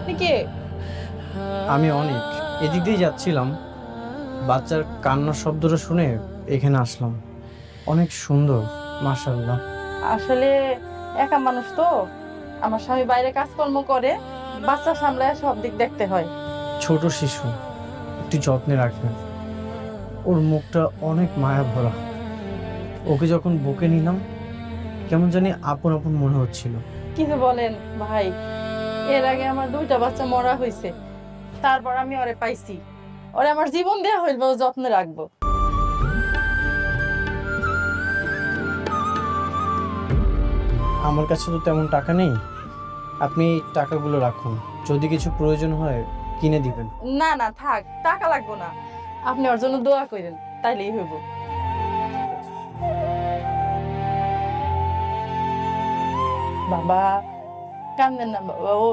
আপনি কে? আমি অনেক এদিক দিয়ে যাচ্ছিলাম, বাচ্চার কান্নার শব্দটা শুনে এখানে আসলাম। অনেক সুন্দর, মাশাআল্লাহ। আসলে একা মানুষ তো, আমার স্বামী বাইরে কাজকর্ম করে, বাচ্চা সামলায় সব দিক দেখতে হয়। ছোট শিশু, একটু যত্নে রাখবেন। ওর মুখটা অনেক মায়া ভরা। ওকে যখন বুকে নিলাম কেমন জানি আপন আপন মনে হচ্ছিল। কি যে বলেন ভাই, এর আগে আমার 2টা বাচ্চা মরা হয়েছে, তারপর আমি ওরে পাইছি। ওরে আমার জীবন দেয়া হইল, ওর যত্নে রাখবো। আমার কাছে তো তেমন টাকা নেই, আপনি টাকাগুলো রাখুন, যদি কিছু প্রয়োজন হয় কিনে দিবেন। না না থাক, টাকা লাগবো না, আপনি ওর জন্য দোয়া করেন, তাইলেই হইব। বাবা কান্দেন না বাবা, ও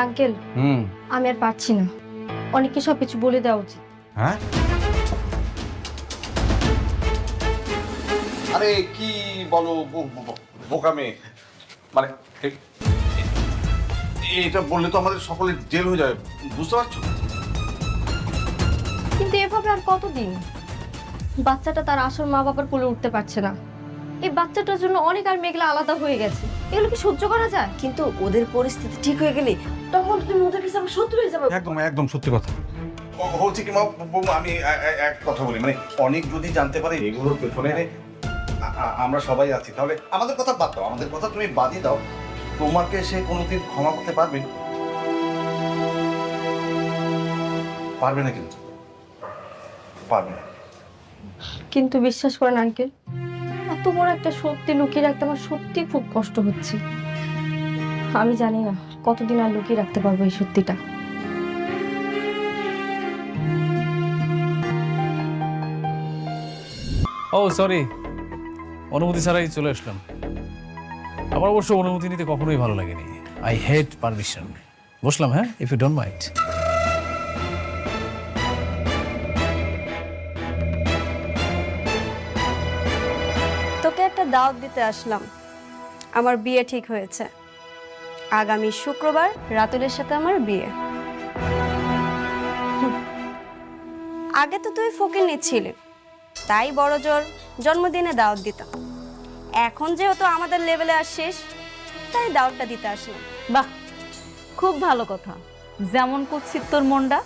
আঙ্কেল, আমি আর পারছি না, অনেককে সবকিছু বলে দেওয়া উচিত। হ্যাঁ, আরে কি বলো বোকা মেয়ে, মানে এটা বললে তো আমাদের সকলের জেল হয়ে যাবে, বুঝতে পারছো? কিন্তু এভাবে আর কতদিন? বাচ্চাটা তার আসল মা বাবার কোলে উঠতে পারছে না, এই বাচ্চাটার জন্য অনেক আর মেঘলা আলাদা হয়ে গেছে, এগুলো কি সহ্য করা যায়? কিন্তু ওদের পরিস্থিতি ঠিক হয়ে গেলে তখন তুমি ওদের কাছে আমার শত্রু হয়ে যাবে। একদম একদম সত্যি কথা হচ্ছে কি বৌমা, আমি এক কথা বলি, মানে অনেক যদি জানতে পারে এগুলোর পেছনে আমরা সবাই আছি, তাহলে আমাদের কথা বাদ দাও, আমাদের কথা তুমি বাদই দাও, তোমাকে সে কোনোদিন ক্ষমা করতে পারবে? পারবে না, কিন্তু পারবে না। কিন্তু বিশ্বাস করেন আঙ্কেল, এত বড় একটা সত্যি লুকিয়ে রাখতে আমার সত্যি খুব কষ্ট হচ্ছে। আমি জানি না কতদিন আর লুকিয়ে রাখতে পারবো এই সত্যিটা। ও সরি, অনুমতি ছাড়াই চলে আসলাম। আমার অবশ্য অনুমতি নিতে কখনোই ভালো লাগেনি, আই হেট পারমিশন। বসলাম, হ্যাঁ, ইফ ইউ ডোন্ট মাইন্ড। তোকে একটা দাওয়াত দিতে আসলাম। আমার বিয়ে ঠিক হয়েছে, আগামী শুক্রবার রাতুলের সাথে আমার বিয়ে। আগে তো তুই ফকির নিচ্ছিলি, তাই বড় জোর জন্মদিনে দাওয়াত দিতাম। এখন যেহেতু আমাদের লেভেলে আসছিস, তাই দাওয়াতটা দিতে আসলাম। বাহ, খুব ভালো কথা। যেমন কুৎসিত তোর মনটা,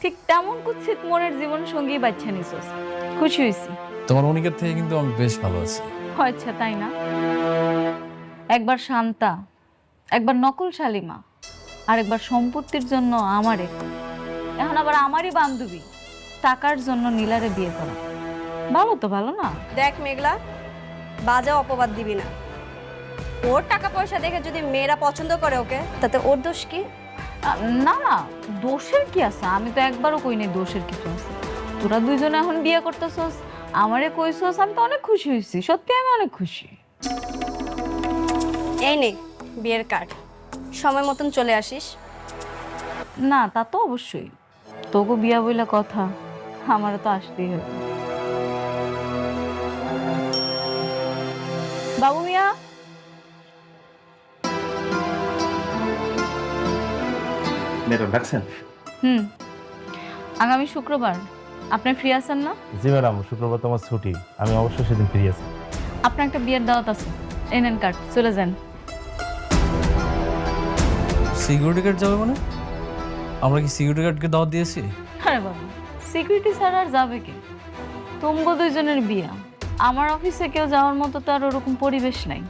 ঠিক তেমন কুৎসিত মনের জীবন সঙ্গী বাচ্চা নিছিস। খুশি হয়েছি। তোমার অনিকের থেকে কিন্তু আমি বেশ ভালো আছি। আচ্ছা, তাই না? একবার শান্তা, একবার নকল শালিমা, আর একবার সম্পত্তির জন্য আমারে, এখন আবার আমারই বান্ধবী টাকার জন্য নীলারে বিয়ে করা। ভালো তো, ভালো না? দেখ মেঘলা, বাজে অপবাদ দিবি না। ওর টাকা পয়সা দেখে যদি মেয়েরা পছন্দ করে ওকে, তাতে ওর দোষ কি? না না, দোষের কি আছে? আমি তো একবারও কই নাই দোষের কিছু আছে। তোরা দুইজনে এখন বিয়ে করতেছস, আমারে কইছস, আমি তো অনেক খুশি হয়েছি। সত্যি আমি অনেক খুশি। এই নে বিয়ের কার্ড, সময় মতন চলে আসিস। না, তা তো অবশ্যই, তোকে বিয়া বইলা কথা, আমারও তো আসতেই হবে। বাবু মিয়া, ম্যাডাম ডাকছেন? আগামী শুক্রবার আপনি ফ্রি আছেন না? জি ম্যাডাম, শুক্রবার তো আমার ছুটি, আমি অবশ্যই সেদিন ফ্রি আছি। আপনার একটা বিয়ের দাওয়াত আছে, এই নেন কার্ড, চলে যান। সিকিউরিটি গার্ড যাবে মানে? আমরা কি সিকিউরিটি গার্ডকে দাওয়াত দিয়েছি? আরে বাবা, সিকিউরিটি ছাড়া আর যাবে কে? তোমগো দুইজনের বিয়া, আমার অফিসে কেউ যাওয়ার মতো তো আর ওরকম পরিবেশ নাই।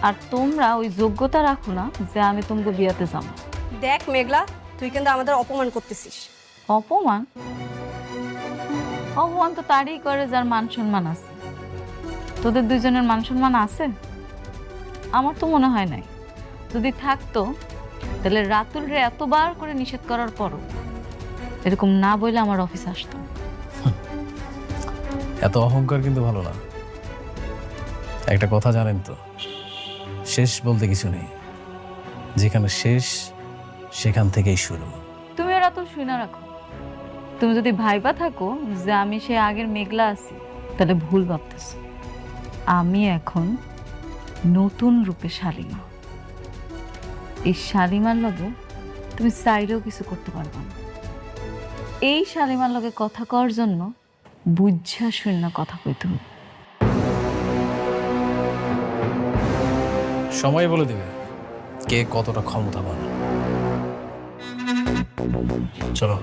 আর তোমরা ওই যোগ্যতা রাখো না যে আমি তোমাকে বিয়াতে যাবো। দেখ মেঘলা, তুই তুই কিন্তু আমাদের অপমান করতেছিস। অপমান? অপমান তো তারই করে যার মান সম্মান আছে। তোদের দুজনের মান সম্মান আছে? আমার তো মনে হয় নাই। যদি থাকতো তাহলে রাতুল রে এতবার করে নিষেধ করার পরও এরকম না বলে আমার অফিসে আসতো। এত অহংকার কিন্তু ভালো না। একটা কথা জানেন তো, শেষ বলতে কিছু নেই, যেখানে শেষ সেখান থেকেই শুরু। তুমি রাতুল শুনে রাখো, তুমি যদি ভাইবা থাকো যে আমি সে আগের মেঘলা আছি, তাহলে ভুল ভাবতেছ। আমি এখন নতুন রূপে শালিমা। এই শালিমার লগে তুমি চাইলেও কিছু করতে পারবে না। এই শালিমার লগে কথা কওয়ার জন্য বুঝা শূন্য কথা কইতে হবে। সময় বলে দিবে কে কতটা ক্ষমতাবান। চলো।